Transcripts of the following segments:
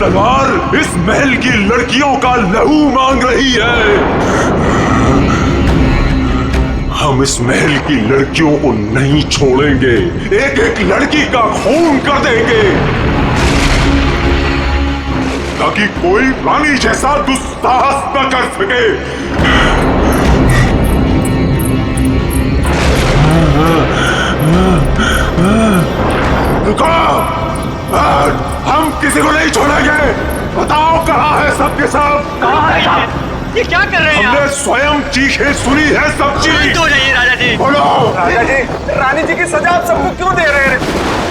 तलवार इस महल की लड़कियों का लहू मांग रही है। हम इस महल की लड़कियों को नहीं छोड़ेंगे, एक एक लड़की का खून कर देंगे ताकि कोई रानी जैसा दुस्साहस न कर सके। रुको, हम किसी को नहीं छोड़ेंगे। बताओ कहाँ है सबके सब? कहाँ है सब? ये क्या कर रहे हैं? हमने स्वयं चीखें सुनी है सब चीज। तो जाइए राजा जी। बोलो। राजा जी, रानी जी की सजा आप सबको क्यों दे रहे हैं?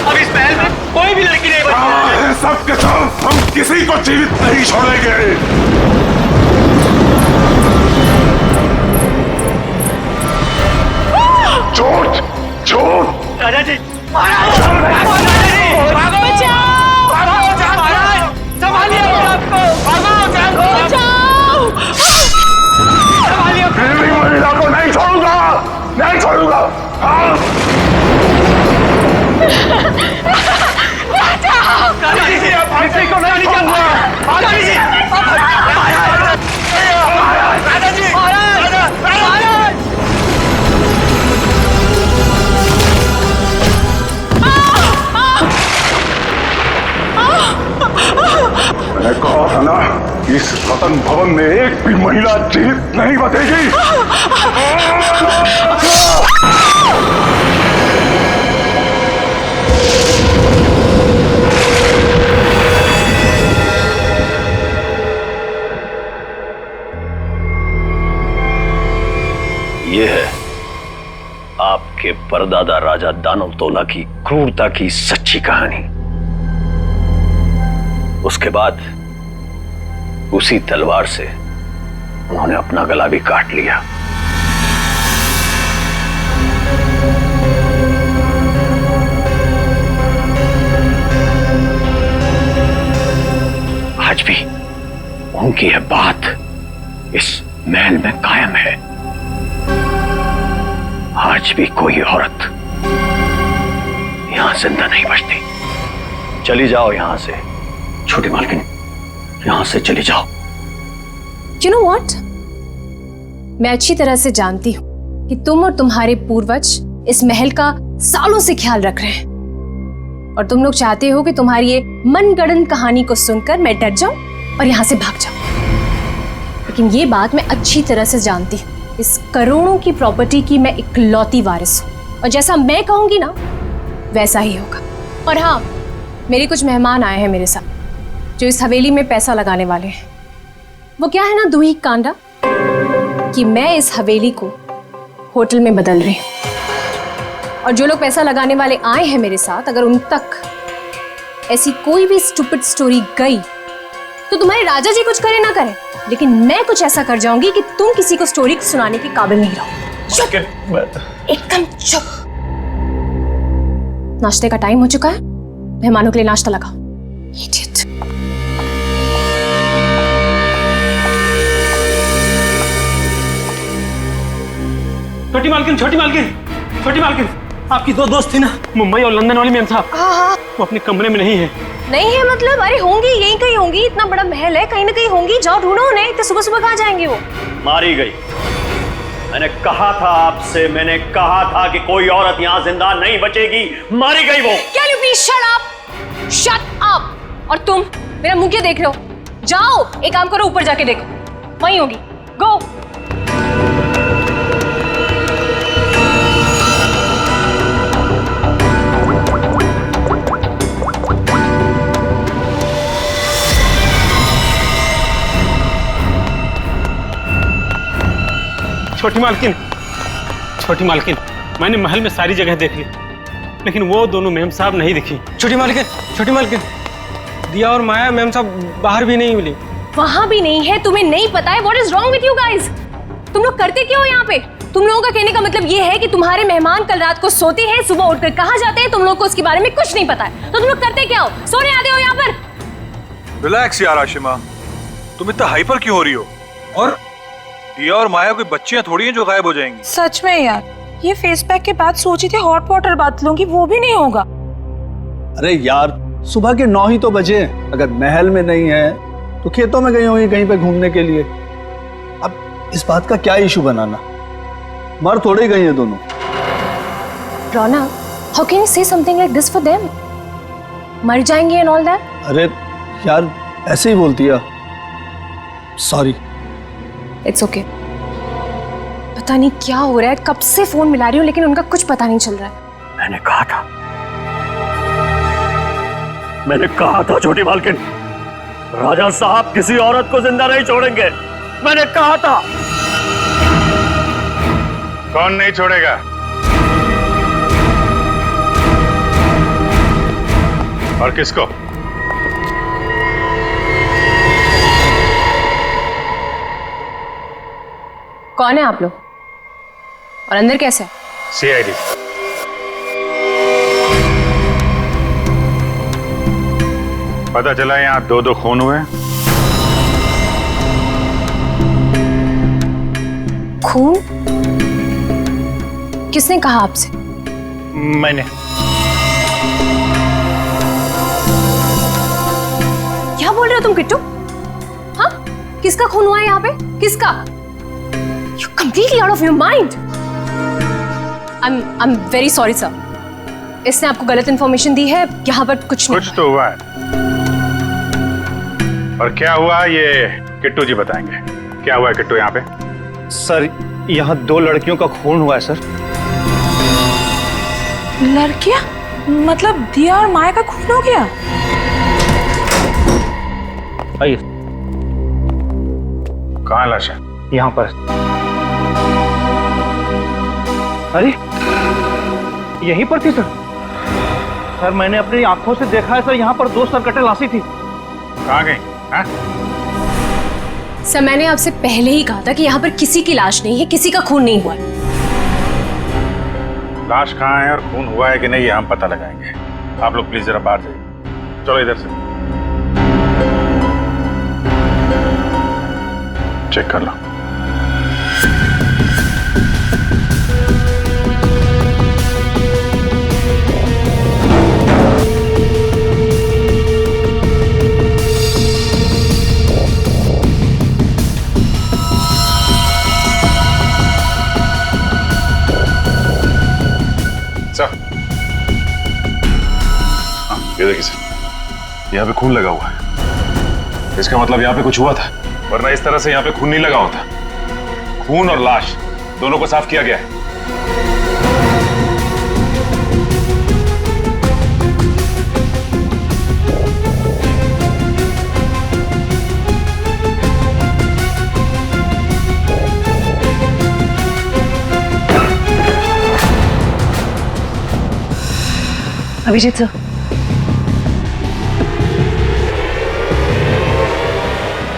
अब इस महल में कोई भी लड़की नहीं बची है। सबके सब, हम किसी को जीवित नहीं छोड़ेंगे। झूठ, झूठ। राजा जी, महाराज, राजा जी, भागो, भागो, महाराज, संभालिए अपने आप को, भागो, बचाओ, संभालिए। फिर भी महिला को नहीं छोड़ूंगा, नहीं छोड़ूंगा। राजा जी, आप किसी को नहीं छोड़ूंगा। राजा जी, राजा जी, महाराज। मैंने कहा था ना, इस रतन भवन में एक भी महिला जीवित नहीं बचेगी। ये है आपके परदादा राजा दानवतोला की क्रूरता की सच्ची कहानी। उसके बाद उसी तलवार से उन्होंने अपना गला भी काट लिया। आज भी उनकी यह बात इस महल में कायम है। आज भी कोई औरत यहां जिंदा नहीं बचती। चली जाओ यहां से छोटी मालकिन, यहां से चली जाओ। You know what? मैं अच्छी तरह से जानती हूं कि तुम और तुम्हारे पूर्वज इस महल का सालों से ख्याल रख रहे हैं और तुम लोग चाहते हो कि तुम्हारी ये मनगढ़ंत कहानी को सुनकर मैं डर जाऊं और यहां से भाग जाऊं। लेकिन ये बात मैं अच्छी तरह से जानती हूं, इस करोड़ों की प्रॉपर्टी की मैं इकलौती वारिस हूं और जैसा मैं कहूंगी ना वैसा ही होगा। और हाँ, मेरे कुछ मेहमान आए हैं मेरे साथ जो इस हवेली में पैसा लगाने वाले हैं। वो क्या है ना दूही कांडा कि मैं इस हवेली को होटल में बदल रही हूं और जो लोग पैसा लगाने वाले आए हैं मेरे साथ, अगर उन तक ऐसी कोई भी स्टूपिड स्टोरी गई तो तुम्हारे राजा जी कुछ करे ना करें, लेकिन मैं कुछ ऐसा कर जाऊंगी कि तुम किसी को स्टोरी सुनाने के काबिल नहीं रहो। चुप, एकदम चुप। नाश्ते का टाइम हो चुका है, मेहमानों के लिए नाश्ता लगाओ। Idiot. छोटी मालकिन, छोटी मालकिन, छोटी मालकिन, आपकी दो दोस्त थी ना, मुंबई और लंदन वाली मैम साहब। हाँ, वो अपने कमरे में नहीं है। नहीं है मतलब? अरे होंगी, यहीं कहीं होंगी, इतना बड़ा महल है, कहीं ना कहीं होंगी। जाओ ढूंढो उन्हें। इतने सुबह सुबह कहाँ जाएंगे वो? मारी गई। मैंने कहा था आपसे, मैंने कहा था कि कोई औरत यहाँ जिंदा नहीं बचेगी। मारी गई वो। Can you please shut up? Shut up! और तुम मेरा मुंह क्यों देख रहे हो? जाओ, एक काम करो, ऊपर जाके देखो, वहीं होगी। गो। छोटी मालकिन, छोटी मालकिन, मैंने महल में सारी जगह देख ली, लेकिन वो दोनों मैम साहब नहीं दिखी। छोटी मालकिन, छोटी मालकिन, दिया और माया मैम साहब बाहर भी नहीं मिली। वहां भी नहीं है? तुम्हें नहीं पता है? What is wrong with you guys? तुम लोग करते क्या हो यहाँ पे? तुम लोगों का कहने का मतलब ये है कि तुम्हारे मेहमान कल रात को सोते हैं, सुबह उठकर कहाँ जाते हैं, तुम लोग को उसके बारे में कुछ नहीं पता है। तो तुम लोग करते क्या हो? सोने आते हो यहाँ पर? रिलैक्स यार आशिमा, तुम इतना हाइपर क्यों हो रही हो? और दिया और माया कोई बच्चियां थोड़ी हैं जो गायब हो जाएंगी। सच में यार, ये फेस पैक के बाद सोची थी हॉट वाटर बात लूंगी, वो भी नहीं होगा। अरे यार सुबह के 9 ही तो बजे हैं। अगर महल में नहीं है तो खेतों में गई होंगी कहीं पे घूमने के लिए। अब इस बात का क्या इशू बनाना, मर थोड़े गई हैं दोनों। रोना, how can you say something like this for them? मर जाएंगे and all that? अरे यार ऐसे ही बोलती है, सॉरी। It's okay. पता नहीं क्या हो रहा है, कब से फोन मिला रही हूँ लेकिन उनका कुछ पता नहीं चल रहा है। मैंने कहा था छोटी मालकिन, राजा साहब किसी औरत को जिंदा नहीं छोड़ेंगे। मैंने कहा था। कौन नहीं छोड़ेगा? और किसको? कौन है आप लोग और अंदर कैसे है? सीआईडी। पता चला यहाँ 2 खून हुए। खून? किसने कहा आपसे? मैंने। क्या बोल रहे हो तुम किट्टू? हाँ, किसका खून हुआ है यहाँ पे? किसका? You're completely out of your mind. I'm very sorry sir. इसने आपको गलत इंफॉर्मेशन दी है। यहाँ पर कुछ नहीं। कुछ तो हुआ है। और क्या हुआ ये किट्टू जी बताएंगे। क्या हुआ है किट्टू यहाँ पे? सर यहाँ 2 लड़कियों का खून हुआ है सर। लड़कियां? मतलब दिया और माया का खून हो गया? आइए। कहाँ लाश है? यहाँ पर। अरे यहीं पर थी सर। सर मैंने अपनी आंखों से देखा है सर, यहाँ पर 2 सरकटे लाशी थी। कहाँ गई? हाँ? सर मैंने आपसे पहले ही कहा था कि यहाँ पर किसी की लाश नहीं है, किसी का खून नहीं हुआ है। लाश कहाँ है और खून हुआ है कि नहीं ये हम पता लगाएंगे। आप लोग प्लीज जरा बाहर जाइए। चलो इधर से चेक कर लो। ये देखिए सर, यहाँ पे खून लगा हुआ है। इसका मतलब यहाँ पे कुछ हुआ था, वरना इस तरह से यहाँ पे खून नहीं लगा होता। खून और लाश दोनों को साफ किया गया है। अभिजीत सर,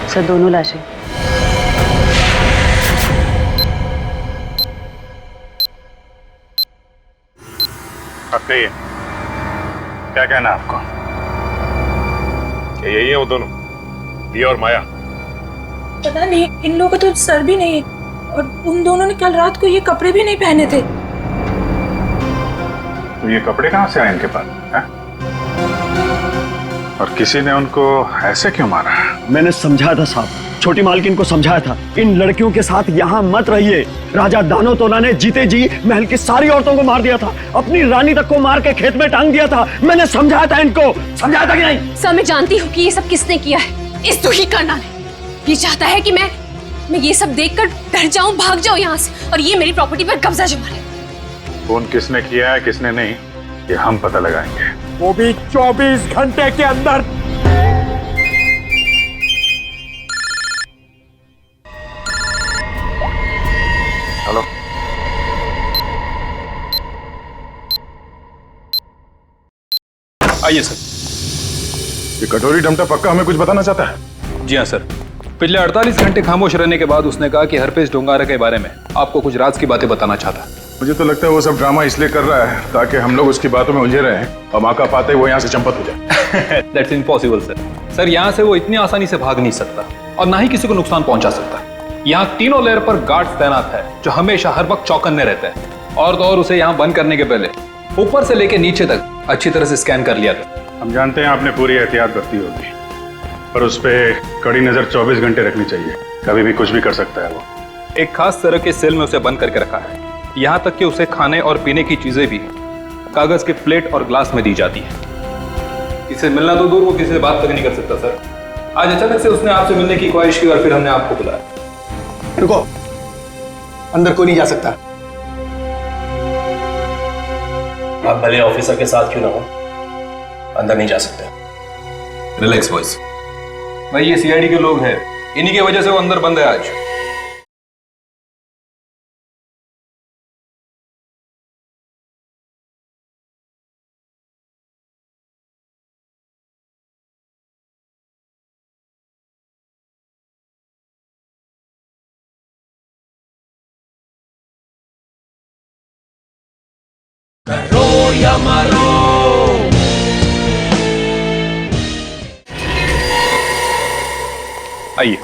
सर दोनों लाशें। अब कहिए क्या कहना है आपको? क्या यही है वो दोनों, दिया और माया? पता नहीं, इन लोगों का तो सर भी नहीं है और उन दोनों ने कल रात को ये कपड़े भी नहीं पहने थे। तो ये कपड़े कहाँ से आए इनके पास है? और किसी ने उनको ऐसे क्यों मारा? मैंने समझाया था साहब, छोटी मालकिन को समझाया था, इन लड़कियों के साथ यहाँ मत रहिए। राजा दानोतोला ने जीते जी महल की सारी औरतों को मार दिया था, अपनी रानी तक को मार के खेत में टांग दिया था। मैंने समझाया था इनको, समझाया था कि नहीं? सर मैं जानती हूँ कि ये सब किसने किया है। इस दुही करना ने ये चाहता है कि मैं ये सब देखकर डर जाऊं, भाग जाऊं यहाँ से और ये मेरी प्रॉपर्टी पर कब्जा जमा ले। फोन किसने किया है किसने नहीं ये हम पता लगाएंगे, वो भी 24 घंटे के अंदर। हेलो, आइए सर। ये कटोरी डमटा पक्का हमें कुछ बताना चाहता है? जी हाँ सर, पिछले 48 घंटे खामोश रहने के बाद उसने कहा कि हरपेश डोंगारा के बारे में आपको कुछ राज की बातें बताना चाहता है। मुझे तो लगता है वो सब ड्रामा इसलिए कर रहा है ताकि हम लोग उसकी बातों में उलझे रहें और मौका पाते ही वो यहाँ से चंपत हो जाए। That's impossible sir. सर यहाँ से वो इतनी आसानी से भाग नहीं सकता और ना ही किसी को नुकसान पहुंचा सकता। यहाँ तीनों लेयर पर गार्ड्स तैनात है जो हमेशा हर वक्त चौकन्ने रहते हैं। और तो और उसे यहाँ बंद करने के पहले ऊपर से लेकर नीचे तक अच्छी तरह से स्कैन कर लिया था। हम जानते हैं आपने पूरी एहतियात बरती होगी, पर उस पर कड़ी नजर 24 घंटे रखनी चाहिए। कभी भी कुछ भी कर सकता है वो। एक खास तरह के सेल में उसे बंद करके रखा है। यहाँ तक कि उसे खाने और पीने की चीजें भी कागज के प्लेट और ग्लास में दी जाती है। किसी से मिलना तो दूर, वो किसी से बात तक नहीं कर सकता सर। आज अचानक से उसने आपसे मिलने की ख्वाहिश की और फिर हमने आपको बुलाया। रुको, अंदर कोई नहीं जा सकता। आप भले ऑफिसर के साथ क्यों ना हो, अंदर नहीं जा सकते। Relax boys. भाई ये सीआईडी के लोग हैं, इन्हीं की वजह से वो अंदर बंद है आज। आइए।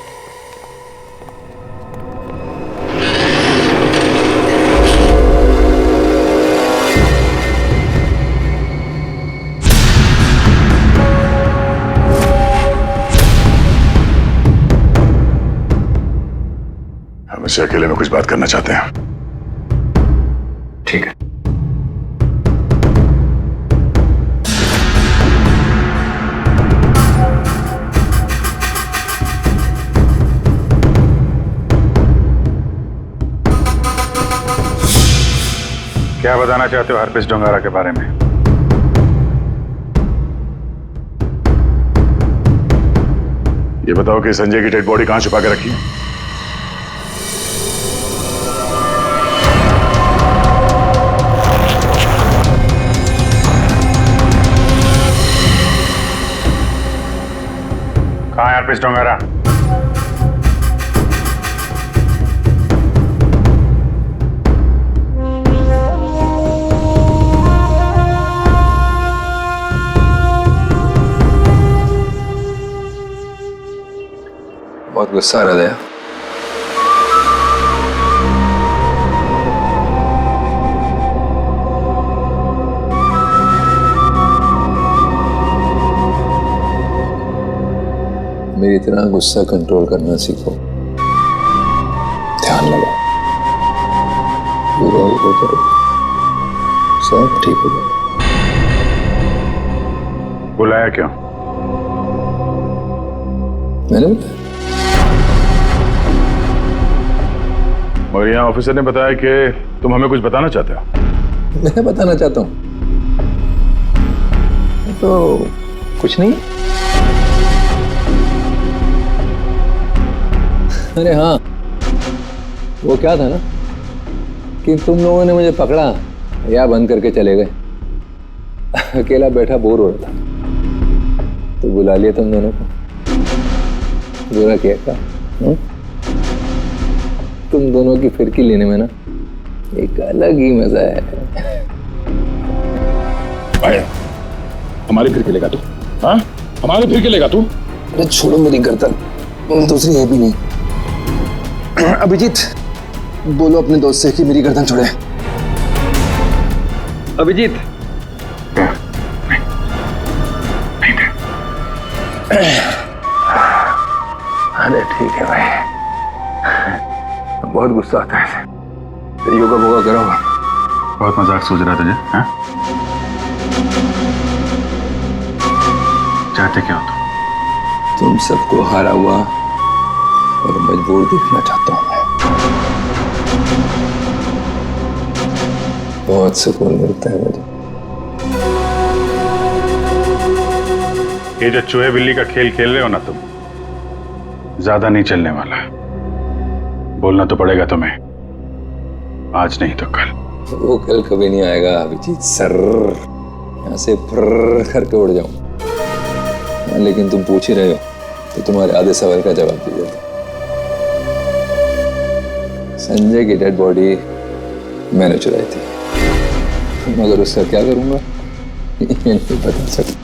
हम इसे अकेले में कुछ बात करना चाहते हैं। ठीक है। क्या बताना चाहते हो हरप्रीत डोंगारा के बारे में? ये बताओ कि संजय की डेड बॉडी कहां छुपा के रखी है? कहां है हरप्रीत डोंगारा? बहुत गुस्सा आ रहा है। मेरी इतना गुस्सा कंट्रोल करना सीखो। ध्यान लगाओ, पूरा वो करो, सब ठीक हो जाएगा। बुलाया क्यों? मैंने बताया। और यहाँ ऑफिसर ने बताया कि तुम हमें कुछ बताना चाहते हो। मैं बताना चाहता हूँ तो कुछ नहीं। अरे हाँ, वो क्या था ना कि तुम लोगों ने मुझे पकड़ा या बंद करके चले गए। अकेला बैठा बोर हो रहा था तो बुला लिया तुम दोनों को। बुरा किया क्या? तुम दोनों की फिरकी लेने में ना एक अलग ही मजा है। भाई, हमारी फिरकी लेगा तू? हाँ, हमारी फिरकी लेगा तू? अरे छोड़ो मेरी गर्दन, दूसरी है भी नहीं। अभिजीत, बोलो अपने दोस्त से कि मेरी गर्दन छोड़े। अभिजीत, अरे ठीक है भाई, बहुत गुस्सा आता है। योगा वोगा करो। बहुत मजाक सूझ रहा तुझे? हाँ? चाहते क्या हो तुम सबको हारा हुआ और मजबूर देखना चाहता हूं मैं। बहुत सुकून मिलता है मुझे। ये जो चूहे बिल्ली का खेल खेल रहे हो ना तुम, ज्यादा नहीं चलने वाला। बोलना तो पड़ेगा तुम्हें, आज नहीं तो कल। वो कल कभी नहीं आएगा अभिजीत सर। यहाँ से फर्र करके उड़ जाऊं। लेकिन तुम पूछ ही रहे हो तो तुम्हारे आधे सवाल का जवाब दे देता। संजय की डेड बॉडी मैंने चुराई थी, मगर उसका क्या करूंगा ये नहीं बता सकता।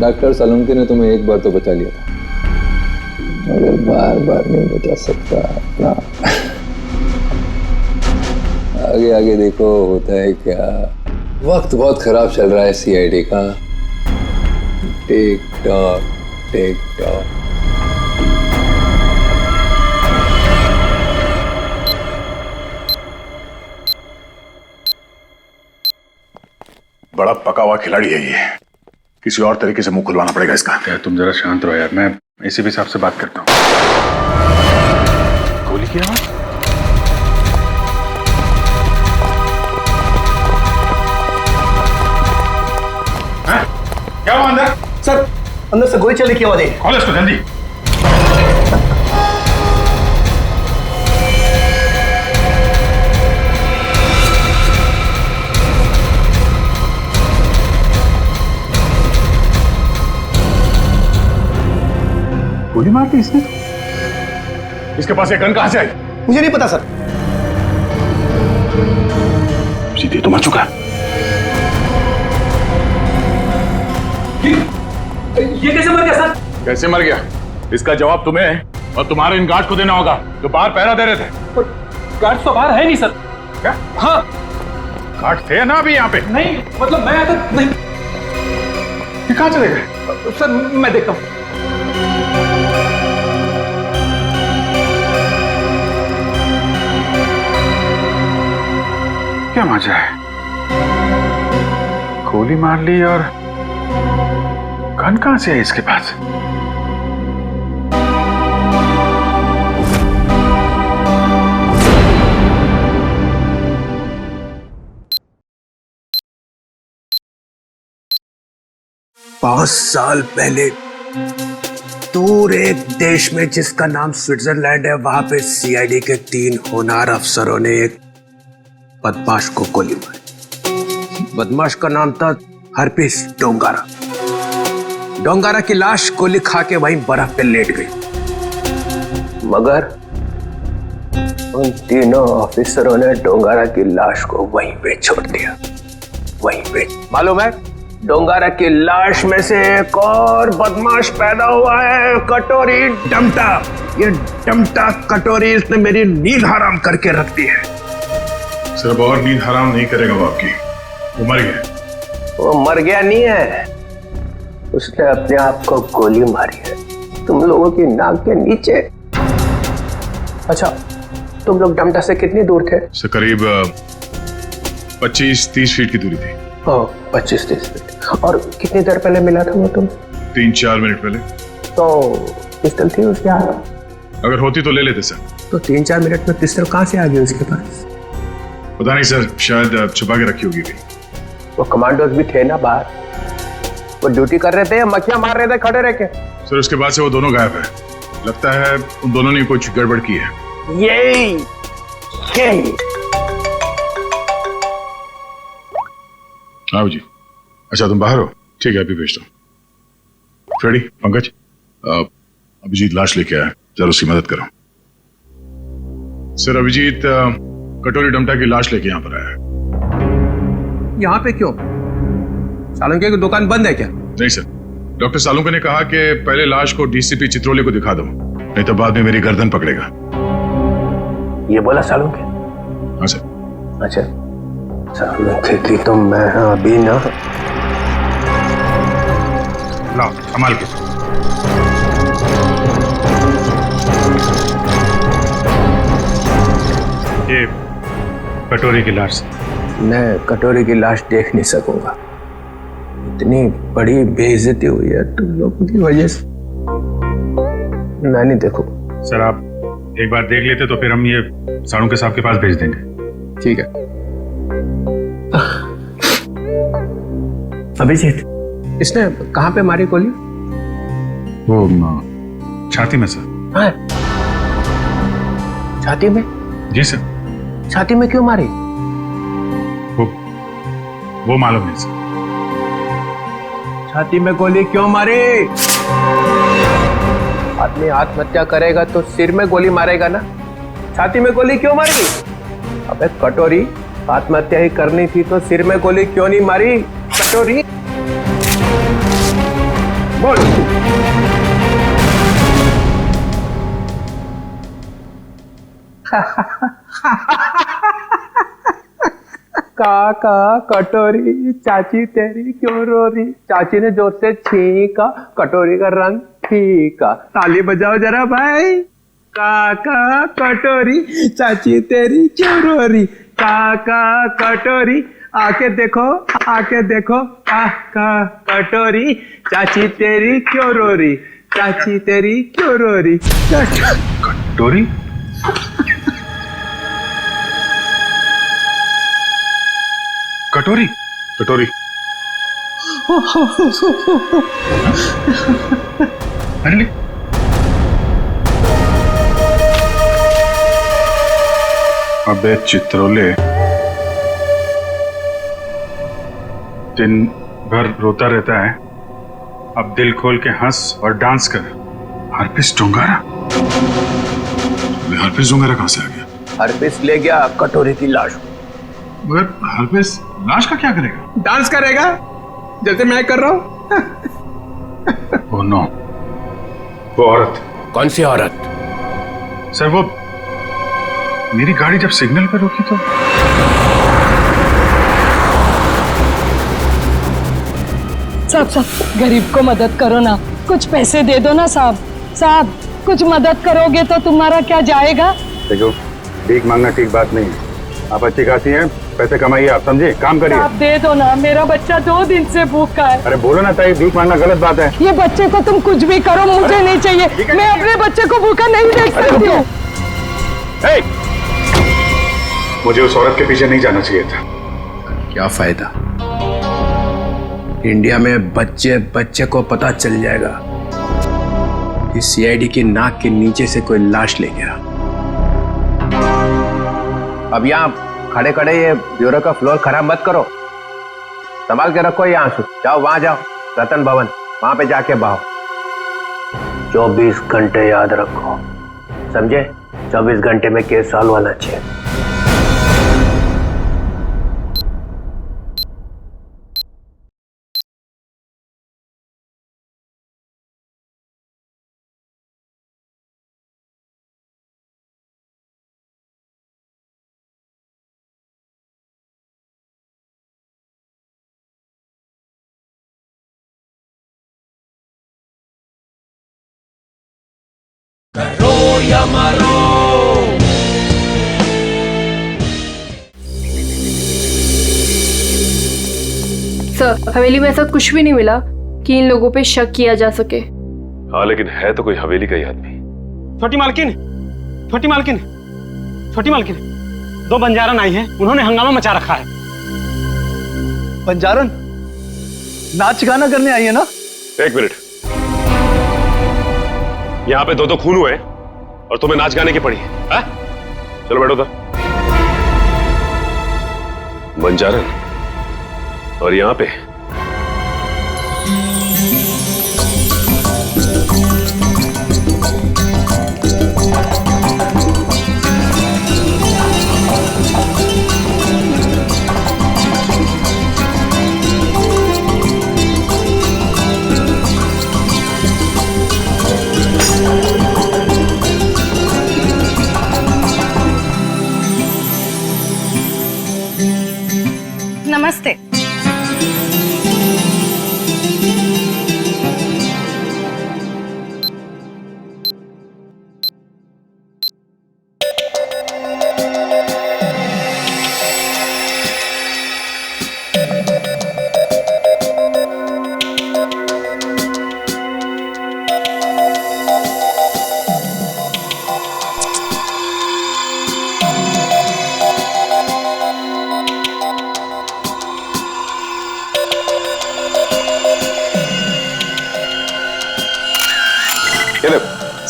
डॉक्टर सलूमकी ने तुम्हें एक बार तो बचा लिया था, मगर बार बार नहीं बचा सकता ना। आगे आगे देखो होता है क्या। वक्त बहुत खराब चल रहा है सीआईडी का। Tick tock tick tock. बड़ा पका हुआ खिलाड़ी है ये, किसी और तरीके से मुंह खुलवाना पड़ेगा इसका। क्या तुम जरा शांत रहो यार, मैं एसीपी साहब से बात करता हूँ। गोली की आवाज? क्या हुआ अंदर? सर अंदर से गोली चलने की आवाज आई। खोलो इसको जल्दी। गोली मार दी इसने? इसके पास ये गन कहां से आई? मुझे नहीं पता सर। सीधे तो मर चुका है। ये कैसे मर गया सर? कैसे मर गया इसका जवाब तुम्हें और तुम्हारे इन गार्ड को देना होगा जो बाहर पहरा दे रहे थे। गार्ड तो बाहर है नहीं सर। क्या? हाँ गार्ड थे ना अभी यहाँ पे? नहीं, मतलब मैं तो नहीं। ये कहाँ चले गए? सर मैं देखता हूँ। क्या मजा है, गोली मार ली और गन कहां से है इसके पास? पांच साल पहले दूर एक देश में जिसका नाम स्विट्जरलैंड है, वहां पे सीआईडी के 3 होनहार अफसरों ने एक बदमाश को गोली मारी। बदमाश का नाम था हरपिस डोंगारा। डोंगारा की लाश गोली खा के वहीं बर्फ पे लेट गई, मगर उन तीनों ऑफिसरों ने डोंगारा की लाश को वहीं पे छोड़ दिया। वहीं पे मालूम है, डोंगारा की लाश में से एक और बदमाश पैदा हुआ है, कटोरी डमटा। ये डमटा कटोरी इसने मेरी नींद हराम करके रख दी है। सिर्फ और नींद हराम नहीं करेगा वो आपकी, वो मर गया। वो मर गया नहीं है, उसने अपने आप को गोली मारी है तुम लोगों की नाक के नीचे। अच्छा, तुम लोग डमटा से कितनी दूर थे? से करीब 25-30 फीट की दूरी थी। 25-30 फीट। और कितनी देर पहले मिला था वो तुम? 3-4 मिनट पहले। तो पिस्टल थी उसके हाथ? अगर होती तो ले लेते सर। तो 3-4 मिनट में पिस्टल कहां से आ गई उसके पास? पता नहीं सर, शायद छुपा के रखी होगी कहीं। वो कमांडोज भी थे ना बाहर, वो ड्यूटी कर रहे थे या मक्खियां मार रहे थे खड़े रह के? सर उसके बाद से वो दोनों गायब है। लगता है उन दोनों ने कुछ गड़बड़ की है। यही आओ जी। अच्छा तुम बाहर हो? ठीक है, अभी भेजता हूँ। फ्रेडी, पंकज, अभिजीत लाश लेके आया, जरा उसकी मदद करो। सर अभिजीत कटोरी डमटा की लाश लेके यहाँ पर आया है। यहाँ पे क्यों? सालुंके की दुकान बंद है क्या? नहीं सर, डॉक्टर सालुंके ने कहा कि पहले लाश को डीसीपी चित्रोले को दिखा दो, नहीं तो बाद में मेरी गर्दन पकड़ेगा। ये बोला सालुंके? हाँ सर। अच्छा, सालुंके की तो मैं अभी ना। लाओ संभाल के। ये कटोरी की लाश। मैं कटोरी की लाश देख नहीं सकूंगा, इतनी बड़ी बेइज्जती हुई है तुम लोगों की वजह से। मैं नहीं देखूंगा। सर आप एक बार देख लेते तो फिर हम ये सालुंके साहब के पास भेज देंगे। ठीक है। अभिजीत, इसने कहां पे मारी गोली? वो छाती में सर। हाँ? छाती में? जी सर। छाती में क्यों मारी? वो मालूम नहीं सर। छाती में गोली क्यों मारी? आदमी आत्महत्या करेगा तो सिर में गोली मारेगा ना, छाती में गोली क्यों मारी? अबे कटोरी, आत्महत्या ही करनी थी तो सिर में गोली क्यों नहीं मारी? कटोरी बोल। काका कटोरी चाची तेरी क्यों रो रही। चाची ने जोर से छींका, कटोरी का रंग फीका। ताली बजाओ जरा भाई। काका कटोरी चाची तेरी क्यों रो रही। काका कटोरी आके देखो काका कटोरी चाची तेरी क्यों रो रही। चाची तेरी क्यों रो रही। कटोरी? कटोरी कटोरी अरे अबे चित्रोले, दिन भर रोता रहता है, अब दिल खोल के हंस और डांस कर। हरपिस डोंगारा? हरपिस डोंगारा कहां से आ गया? हरपिस ले गया कटोरी की लाश। मगर हरपिस लाश का क्या करेगा? डांस करेगा जैसे मैं कर रहा हूं। ओह नो, वो औरत। कौन सी औरत? सर वो मेरी गाड़ी जब सिग्नल पे रुकी तो साहब गरीब को मदद करो ना, कुछ पैसे दे दो ना साहब कुछ मदद करोगे तो तुम्हारा क्या जाएगा। देखो, भीख मांगना ठीक बात नहीं है। आप अच्छी खासी हैं, पैसे कमाइए, आप समझे, काम करिए। आप दे दो ना, मेरा बच्चा 2 दिन से भूखा है। अरे बोलो ना ताई, भीख मांगना गलत बात है। ये बच्चे को तुम कुछ भी करो, मुझे नहीं चाहिए। मैं अपने बच्चे को भूखा नहीं देख सकती हूँ। मुझे उस औरत के पीछे नहीं जाना चाहिए था। क्या फायदा, इंडिया में बच्चे को पता चल जाएगा कि सीआईडी की नाक के नीचे से कोई लाश ले गया। अब यहाँ खड़े खड़े ये ब्यूरो का फ्लोर खराब मत करो, संभाल के रखो ये आंसू। जाओ वहां जाओ, रतन भवन, वहां पे जाके बहाओ। 24 घंटे याद रखो, समझे? 24 घंटे में केस सॉल्व होना चाहिए। सर, हवेली में ऐसा कुछ भी नहीं मिला कि इन लोगों पे शक किया जा सके। हाँ, लेकिन है तो कोई हवेली का ही आदमी। छोटी मालकिन, 2 बंजारन आई हैं, उन्होंने हंगामा मचा रखा है। बंजारन नाच गाना करने आई है ना? 1 मिनट, यहाँ पे 2 खून हुए और तुम्हें नाच गाने की पड़ी है? चलो बैठो तो। बंजारन और यहाँ पे नमस्ते।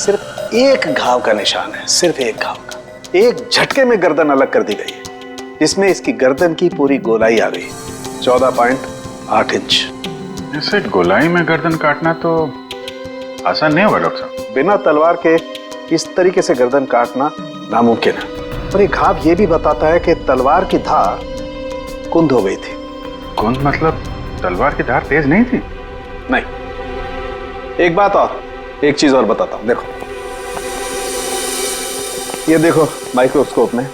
सिर्फ एक घाव का निशान है, सिर्फ एक घाव का। एक झटके में गर्दन अलग कर दी गई है, जिसमें इसकी गर्दन की पूरी गोलाई आ गई, 14.8 इंच। ऐसे गोलाई में गर्दन काटना तो आसान नहीं होगा डॉक्टर साहब। बिना तलवार के इस तरीके से गर्दन काटना नामुमकिन है। और ये घाव ये भी बताता है कि तलवार की धार कुंद हो गई थी। कुंद मतलब तलवार की धार तेज नहीं थी? नहीं। एक बात और, एक चीज और बताता हूं, देखो ये देखो माइक्रोस्कोप में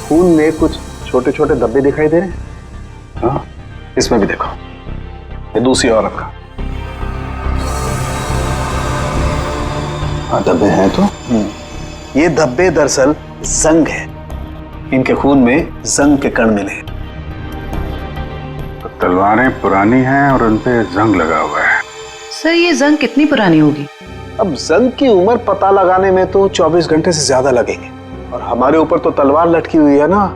खून में कुछ छोटे छोटे धब्बे दिखाई दे रहे हैं? हाँ, इसमें भी देखो, ये दूसरी औरत का। हाँ, धब्बे हैं तो। ये धब्बे दरअसल जंग है। इनके खून में जंग के कण मिले हैं। तो तलवारें पुरानी हैं और उन पे जंग लगा हुआ है। सर, ये जंग कितनी पुरानी होगी? अब जंग की उम्र पता लगाने में तो 24 घंटे से ज्यादा लगेंगे, और हमारे ऊपर तो तलवार लटकी हुई है ना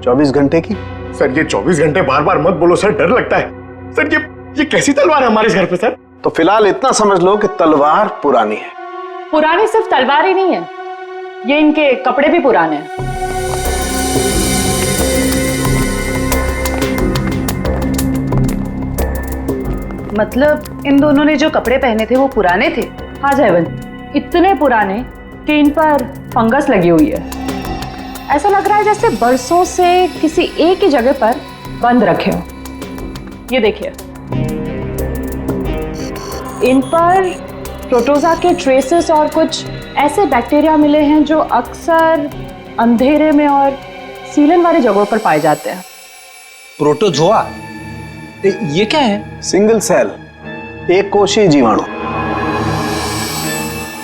24 घंटे की। सर, ये 24 घंटे बार बार मत बोलो सर, डर लगता है। सर, ये कैसी तलवार है हमारे घर पे सर? तो फिलहाल इतना समझ लो कि तलवार पुरानी है। पुरानी सिर्फ तलवार ही नहीं है, ये इनके कपड़े भी पुराने हैं। मतलब इन दोनों ने जो कपड़े पहने थे वो पुराने थे? हाँ जयवंत, इतने पुराने कि इन पर फंगस लगी हुई है। ऐसा लग रहा है जैसे बरसों से किसी एक ही जगह पर बंद रखे हो। ये देखिए, इन पर प्रोटोजा के ट्रेसेस और कुछ ऐसे बैक्टीरिया मिले हैं जो अक्सर अंधेरे में और सीलन वाली जगहों पर पाए जाते हैं। प्रोटोजोआ? ये क्या है? सिंगल सेल, एक कोशीय जीवाणु।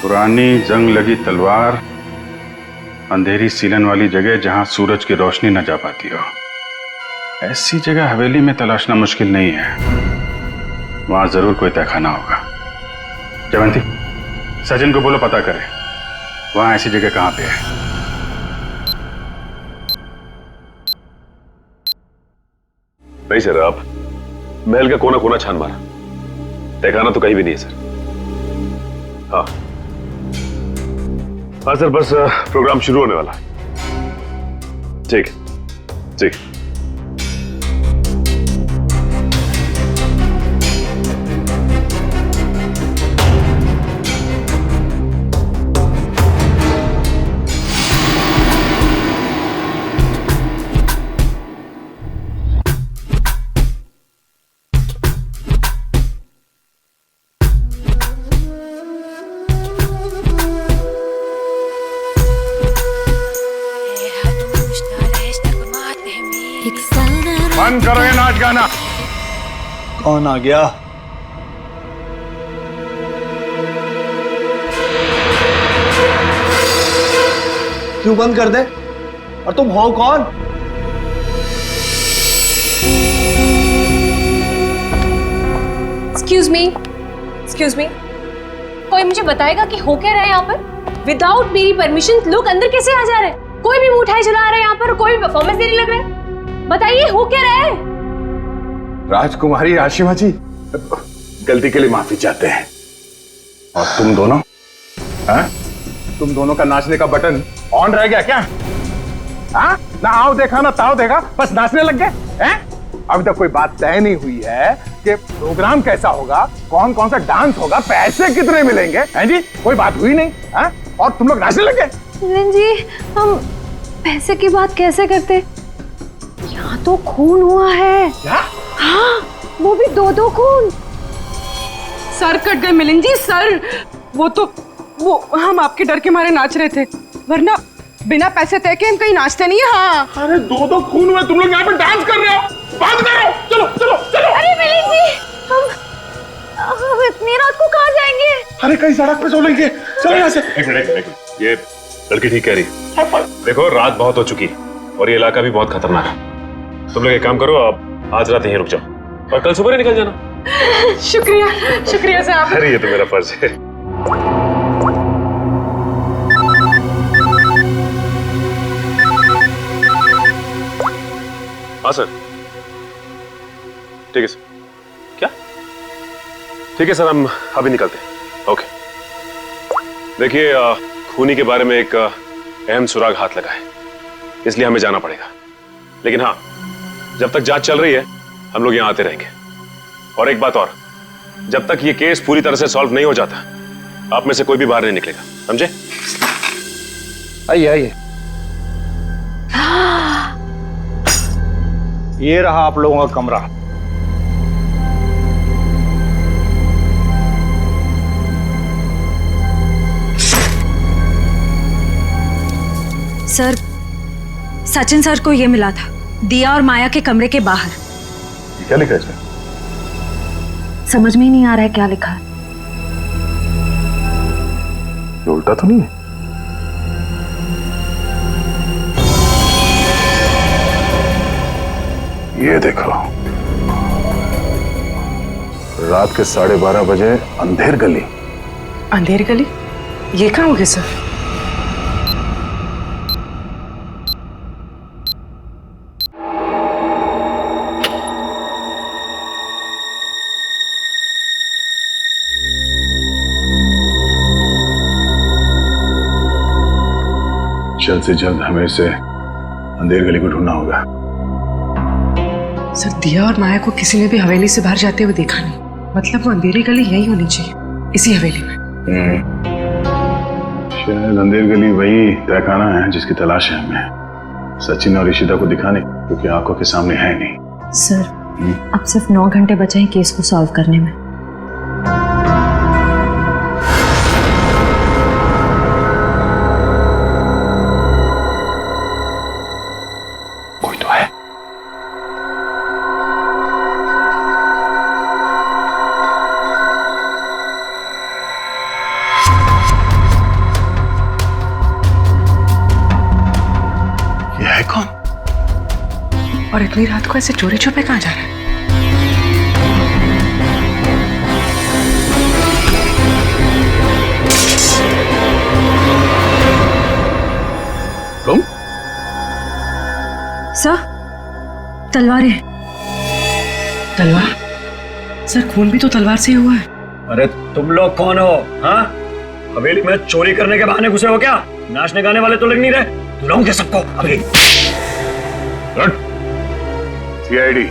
पुरानी जंग लगी तलवार, अंधेरी सीलन वाली जगह जहां सूरज की रोशनी न जा पाती हो। ऐसी जगह हवेली में तलाशना मुश्किल नहीं है। वहां जरूर कोई तहखाना होगा। जयवंती, सचिन को बोलो पता करे वहां ऐसी जगह कहां पे है। नहीं सर, आप महल का कोना कोना छान मारा, तहखाना तो कहीं भी नहीं है सर। हाँ हाँ सर, बस प्रोग्राम शुरू होने वाला है। ठीक ठीक। बंद करो ये नाच गाना। कौन आ गया? क्यों बंद कर दे? और तुम हो कौन? एक्सक्यूज मी, कोई मुझे बताएगा कि हो क्या रहा है यहाँ पर? विदाउट मेरी परमिशन लोग अंदर कैसे आ जा रहे हैं? कोई भी मिठाई चला रहा है यहाँ पर, कोई भी परफॉर्मेंस देने लग रहा है। बताइए हो क्या रहा है? राजकुमारी आशिमा जी, गलती के लिए माफी चाहते हैं। और तुम दोनों, हाँ? तुम दोनों का नाचने का बटन ऑन रह गया क्या? हाँ? ना आओ देखा ना ताओ देखा, बस नाचने लग गए हैं? अभी तक कोई बात तय नहीं हुई है कि प्रोग्राम कैसा होगा, कौन कौन सा डांस होगा, पैसे कितने मिलेंगे, हैं जी? कोई बात हुई नहीं, हाँ? और तुम लोग नाचने लग गए। जी, हम पैसे की बात कैसे करते? यहाँ तो खून हुआ है। क्या? हाँ, वो भी 2-2 खून। सर कट गए मिलिंद जी, सर। वो हम आपके डर के मारे नाच रहे थे, वरना बिना पैसे तय के हम कहीं नाचते नहीं है। हाँ, अरे 2-2 खून हुए, तुम लोग यहाँ पे डांस कर रहे हो? बात करो, चलो चलो चलो। अरे मिलिंद जी, हम इतनी रात को कहाँ जाएंगे? अरे कहीं सड़क पे सो लेंगे, चलो यहाँ से। एक मिनट, ये लड़की ठीक कह रही है। देखो रात बहुत हो चुकी और ये इलाका भी बहुत खतरनाक है। तुम लोग एक काम करो, आप आज रात यहीं रुक जाओ और कल सुबह निकल जाना। शुक्रिया साहब। अरे ये तो मेरा फर्ज है। हाँ सर, ठीक है सर। क्या? ठीक है सर, हम अभी निकलते हैं। ओके। देखिए, खूनी के बारे में एक अहम सुराग हाथ लगा है, इसलिए हमें जाना पड़ेगा। लेकिन हाँ, जब तक जांच चल रही है हम लोग यहां आते रहेंगे। और एक बात और, जब तक ये केस पूरी तरह से सॉल्व नहीं हो जाता, आप में से कोई भी बाहर नहीं निकलेगा, समझे? आइए आइए। ये रहा आप लोगों का कमरा। सचिन सर को ये मिला था, दिया और माया के कमरे के बाहर। क्या लिखा है इसमें? समझ में ही नहीं आ रहा है क्या लिखा है। ये उल्टा तो नहीं है? ये देखो, रात के 12:30 बजे अंधेर गली। अंधेर गली? ये कहाँ होगी सर? जल्द से जल्द हमें इसे अंधेर गली को ढूंढना होगा। सर, दिया और माया को किसी ने भी हवेली से बाहर जाते हुए देखा नहीं। मतलब वो अंधेरी गली यही होनी चाहिए, इसी हवेली में। शायद अंधेर गली वही तहखाना है जिसकी तलाश है हमें सचिन और इशिता को दिखाने, क्योंकि आंखों के सामने है नहीं। सर, अब सिर्फ 9 घंटे बचे हैं केस को सॉल्व करने में। कोई तो है। ये है कौन? और इतनी रात को ऐसे चोरी छुपे कहाँ जा रहा है? तुम? सर, तलवारें। तलवार? सर, खून भी तो तलवार से ही हुआ है। अरे तुम लोग कौन हो? हाँ, हवेली में चोरी करने के बहाने घुसे हो क्या? नाचने गाने वाले तो लग नहीं रहे। बुलाऊंगे सबको अभी। सीआईडी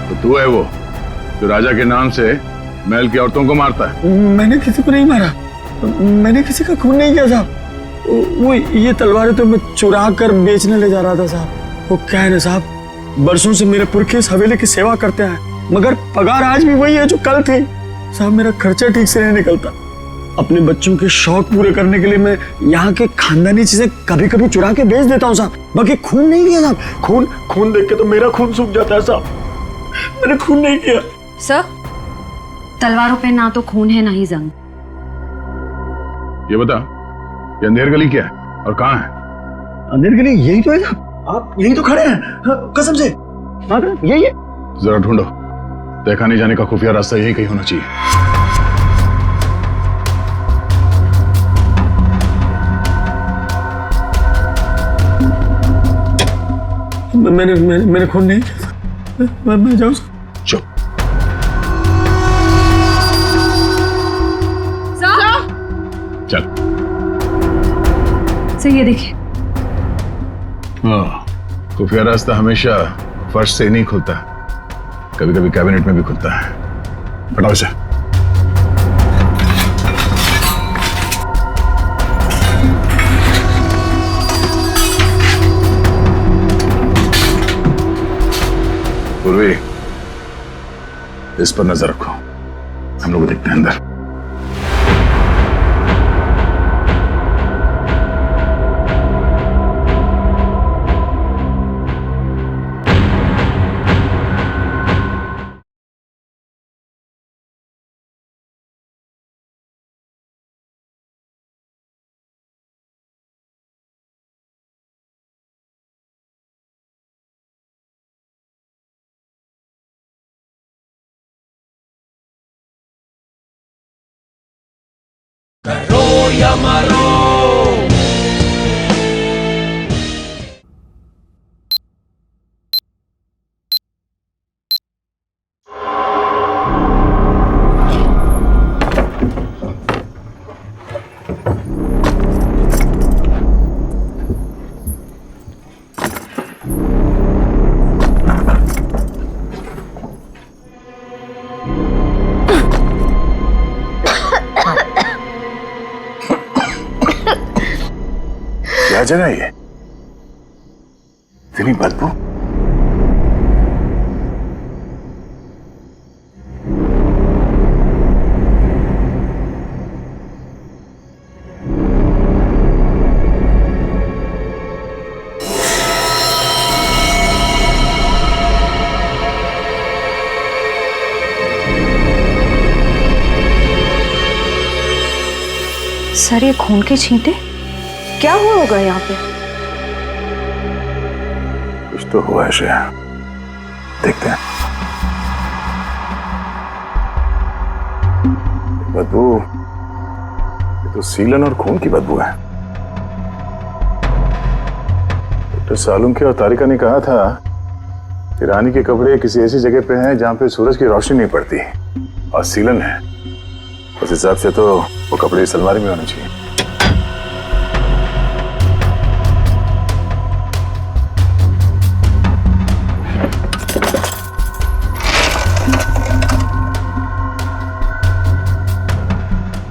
तो तू है वो जो राजा के नाम से महल की औरतों को मारता है? मैंने किसी को नहीं मारा, मैंने किसी का खून नहीं किया साहब। वो ये तलवारें तो मैं चुरा कर बेचने ले जा रहा था साहब। वो क्या है ना साहब, बरसों से मेरे पुरखे इस हवेली की सेवा करते हैं, मगर पगार आज भी वही है जो कल थी साहब। मेरा खर्चा ठीक से नहीं निकलता। अपने बच्चों के शौक पूरे करने के लिए मैं यहाँ के खानदानी चीजें कभी कभी चुरा के बेच देता हूँ साहब। बाकी खून नहीं किया साहब। खून देख के तो मेरा खून सूख जाता है साहब। मैंने खून नहीं किया। सर, तलवारों पे ना तो खून है ना ही जंग। ये बता, ये अंधेर गली क्या है और कहाँ है? अंधेर गली यही तो है साहब। आप यही तो खड़े हैं, कसम से। यही है। जरा ढूंढो, तहखाने जाने का खुफिया रास्ता यही कहीं होना चाहिए। मैंने खून नहीं किया। मैं जाऊँ? चुप। चल। सर, ये देखिए। हाँ, खुफिया रास्ता हमेशा फर्श से नहीं खुलता, कभी कभी कैबिनेट में भी खुलता है। हटाओ इसे। पूर्वी, इस पर नजर रखो, हम लोग देखते हैं अंदर। या मारो। क्या जगह है ये? इतनी बदबू। सर ये खून के छींटे क्या हुआ होगा यहाँ पे? कुछ तो हुआ है श्रेया, देखते हैं। बदबू, ये तो सीलन और खून की बदबू है। डॉक्टर सालुंखे और तारिका ने कहा था कि रानी के कपड़े किसी ऐसी जगह पे हैं जहां पे सूरज की रोशनी नहीं पड़ती, और सीलन है। उस हिसाब से तो वो कपड़े इस अलमारी में होने चाहिए।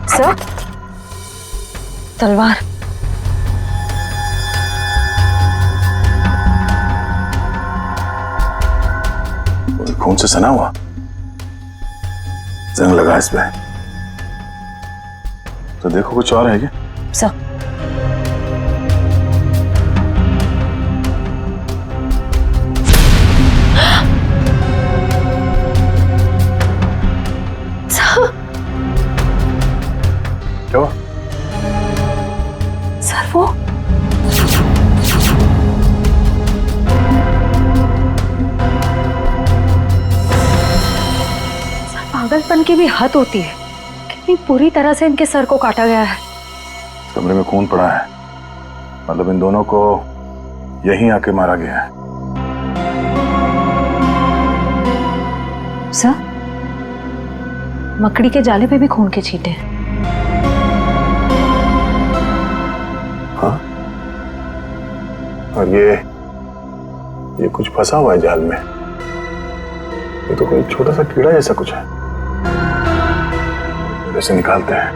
सर, तलवार। खून से सना हुआ, जंग लगा इसमें। तो देखो कुछ और है क्या? सर, क्या हुआ? सर वो पागलपन की भी हद होती है। कितनी पूरी तरह से इनके सर को काटा गया है। कमरे में खून पड़ा है, मतलब इन दोनों को यहीं आके मारा गया है। सर, मकड़ी के जाले पे भी खून के छींटे हैं। हाँ, और ये कुछ फंसा हुआ है जाल में। ये तो कोई छोटा सा कीड़ा जैसा कुछ है। इसे निकालते हैं।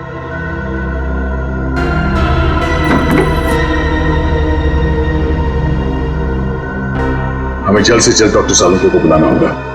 हमें जल्द से जल्द डॉक्टर सालुंखे को बुलाना होगा।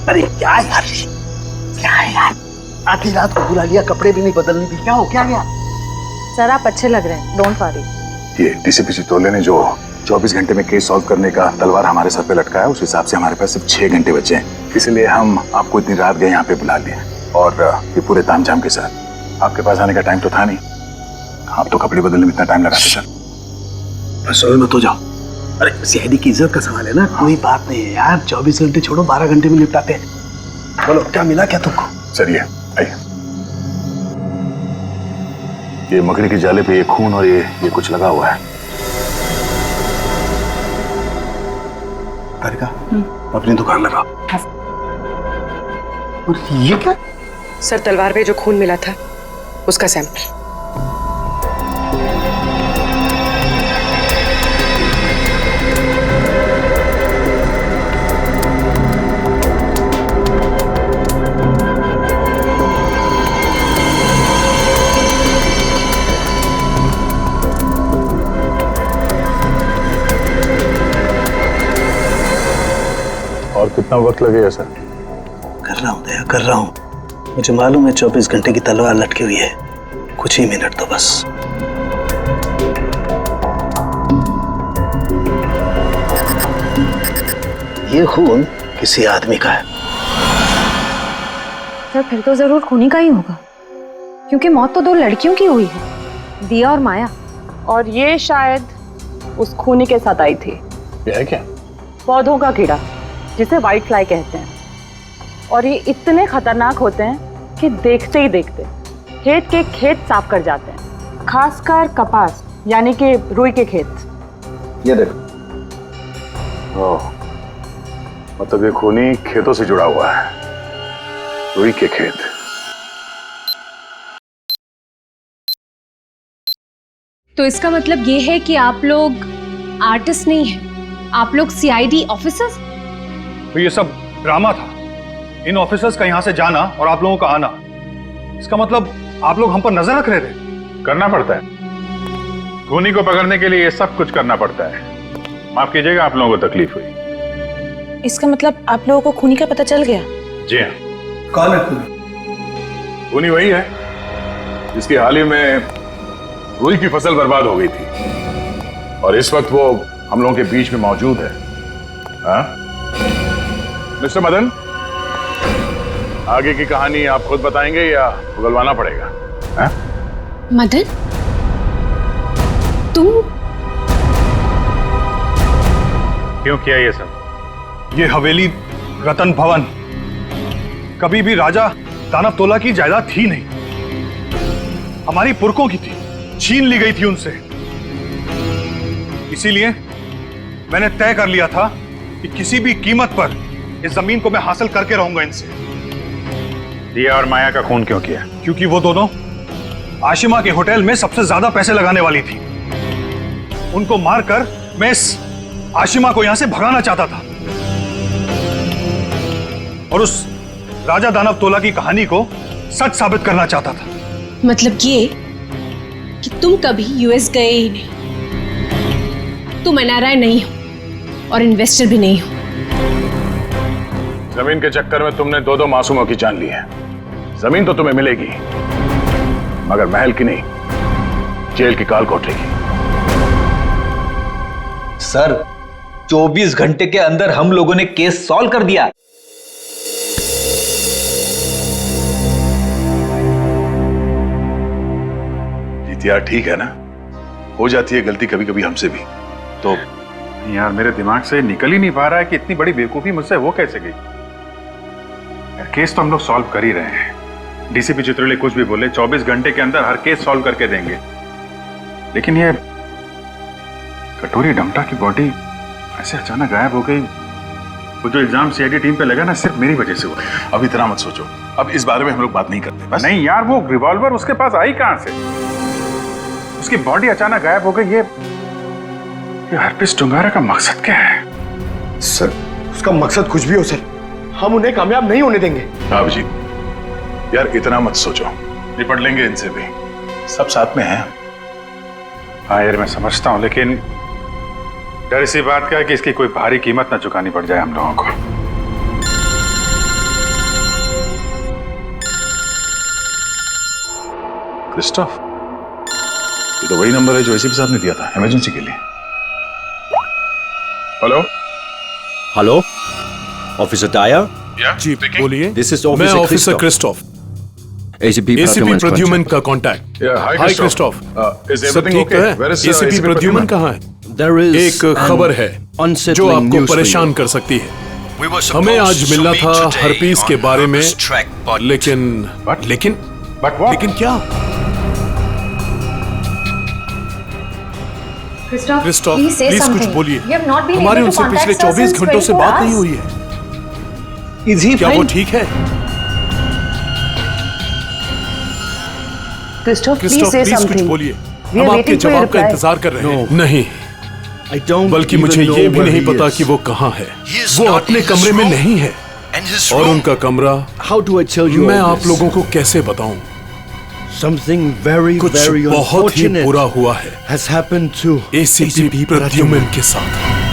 अरे क्या यार, क्या है यार, आधी रात को बुला लिया, कपड़े भी नहीं बदलने दी। क्या हो, क्या गया? सर आप अच्छे लग रहे हैं, डोंट वरी। ये डीसीपी चितौले ने जो 24 घंटे में केस सॉल्व करने का तलवार हमारे सर पे लटका है, उस हिसाब से हमारे पास सिर्फ 6 घंटे बचे हैं। इसलिए हम आपको इतनी रात गए यहाँ पे बुला लिए, और ये पूरे तामझाम के साथ। आपके पास आने का टाइम तो था नहीं, आप तो कपड़े बदलने में इतना टाइम लगाते सर। बस मत हो जाओ। अरे सीआईडी की इज्जत का सवाल है ना, कोई बात नहीं है यार। 24 घंटे छोड़ो, 12 घंटे में निपटाते हैं। बोलो क्या मिला क्या तुमको? सर ये आइए, ये मकड़ी के जाले पे ये खून और ये कुछ लगा हुआ है। तारिका, अपनी दुकान लगाओ। और ये क्या? सर तलवार पे जो खून मिला था उसका सैंपल। और कितना वक्त लगेगा सर? कर रहा हूँ दया, कर रहा हूँ। मुझे मालूम है 24 घंटे की तलवार लटकी हुई है, कुछ ही मिनट तो बस। ये खून किसी आदमी का है। सर फिर तो जरूर खूनी का ही होगा, क्योंकि मौत तो 2 लड़कियों की हुई है, दिया और माया। और ये शायद उस खूनी के साथ आई थी। ये है क्या? पौधों का कीड़ा, जिसे व्हाइट फ्लाई कहते हैं। और ये इतने खतरनाक होते हैं कि देखते ही देखते खेत के खेत साफ कर जाते हैं, खासकर कपास यानी कि रुई के खेत। ये देखो, ओह, मतलब ये खूनी खेतों से जुड़ा हुआ है, रुई के खेत। तो इसका मतलब ये है कि आप लोग आर्टिस्ट नहीं हैं, आप लोग सीआईडी ऑफिसर्स? तो ये सब ड्रामा था। इन ऑफिसर्स का यहाँ से जाना और आप लोगों का आना, इसका मतलब आप लोग हम पर नजर रख रहे थे। करना पड़ता है, खूनी को पकड़ने के लिए ये सब कुछ करना पड़ता है। माफ कीजिएगा आप लोगों को तकलीफ हुई। इसका मतलब आप लोगों को खूनी का पता चल गया? जी हाँ। कौन है खूनी? खूनी वही है जिसकी हाल ही में रुई की फसल बर्बाद हो गई थी और इस वक्त वो हम लोगों के बीच में मौजूद है। हाँ? मिस्टर मदन, आगे की कहानी आप खुद बताएंगे या उगलवाना पड़ेगा? हाँ? मदन, तुम क्यों किया ये सब? ये हवेली रतन भवन कभी भी राजा दानव तोला की जायदाद थी नहीं, हमारी पुरखों की थी, छीन ली गई थी उनसे। इसीलिए मैंने तय कर लिया था कि किसी भी कीमत पर इस जमीन को मैं हासिल करके रहूंगा इनसे। दिया और माया का खून क्यों किया? क्योंकि वो दोनों आशिमा के होटल में सबसे ज्यादा पैसे लगाने वाली थी। उनको मारकर मैं इस आशिमा को यहां से भगाना चाहता था और उस राजा दानव तोला की कहानी को सच साबित करना चाहता था। मतलब ये कि तुम कभी यूएस गए ही नहीं, तुम एनआरआई नहीं हो और इन्वेस्टर भी नहीं हो। जमीन के चक्कर में तुमने दो मासूमों की जान ली है। जमीन तो तुम्हें मिलेगी मगर महल की नहीं, जेल की काल कोठरी की। सर, 24 घंटे के अंदर हम लोगों ने केस सॉल्व कर दिया। यार ठीक है ना, हो जाती है गलती कभी कभी हमसे भी। तो यार मेरे दिमाग से निकल ही नहीं पा रहा है कि इतनी बड़ी बेवकूफी मुझसे वो कैसे गई। केस तो हम लोग सॉल्व कर ही रहे हैं। डीसीपी चित्रोले कुछ भी बोले, 24 घंटे के अंदर हर केस सॉल्व करके देंगे। लेकिन ये कटोरी डमटा की बॉडी ऐसे अचानक गायब हो गई। वो जो इल्जाम सीआईडी टीम पे लगा ना, सिर्फ मेरी वजह से हुआ। अब इतना मत सोचो, अब इस बारे में हम लोग बात नहीं करते बस। नहीं यार, वो रिवॉल्वर उसके पास आई कहां से? उसकी बॉडी अचानक गायब हो गई। ये हरपिस डुंगारा का मकसद क्या है? सर, उसका मकसद कुछ भी हो सर, हम उन्हें कामयाब नहीं होने देंगे। अभिजीत यार इतना मत सोचो, निपट लेंगे इनसे भी, सब साथ में हैं। हाँ यार मैं समझता हूं, लेकिन डर इसी बात का है कि इसकी कोई भारी कीमत ना चुकानी पड़ जाए हम लोगों को। क्रिस्टोफ, ये तो वही नंबर है जो एसीपी साहब ने दिया था इमरजेंसी के लिए। Hello hello, officer Dyer. जी बोलिए। दिस इज मैं ऑफिसर क्रिस्टोफ, एसीपी प्रद्युमन का कांटेक्ट। हाय क्रिस्टोफ, सब ठीक है? एसीपी प्रद्युमन कहाँ है? एक खबर है जो आपको परेशान कर सकती है। हमें आज मिलना था हरपीस के बारे में, लेकिन क्या? क्रिस्टोफ प्लीज कुछ बोलिए। हमारी उनसे पिछले 24 घंटों से बात नहीं हुई है। क्या वो ठीक है? क्रिस्टोफ प्लीज कुछ बोलिए, हम आपके जवाब का इंतजार कर रहे हैं। नहीं, बल्कि मुझे ये भी नहीं पता कि वो कहाँ है। वो अपने कमरे में नहीं है और उनका कमरा मैं आप लोगों को कैसे बताऊं? कुछ बहुत ही बुरा हुआ है एसीपी प्रद्युमन के साथ।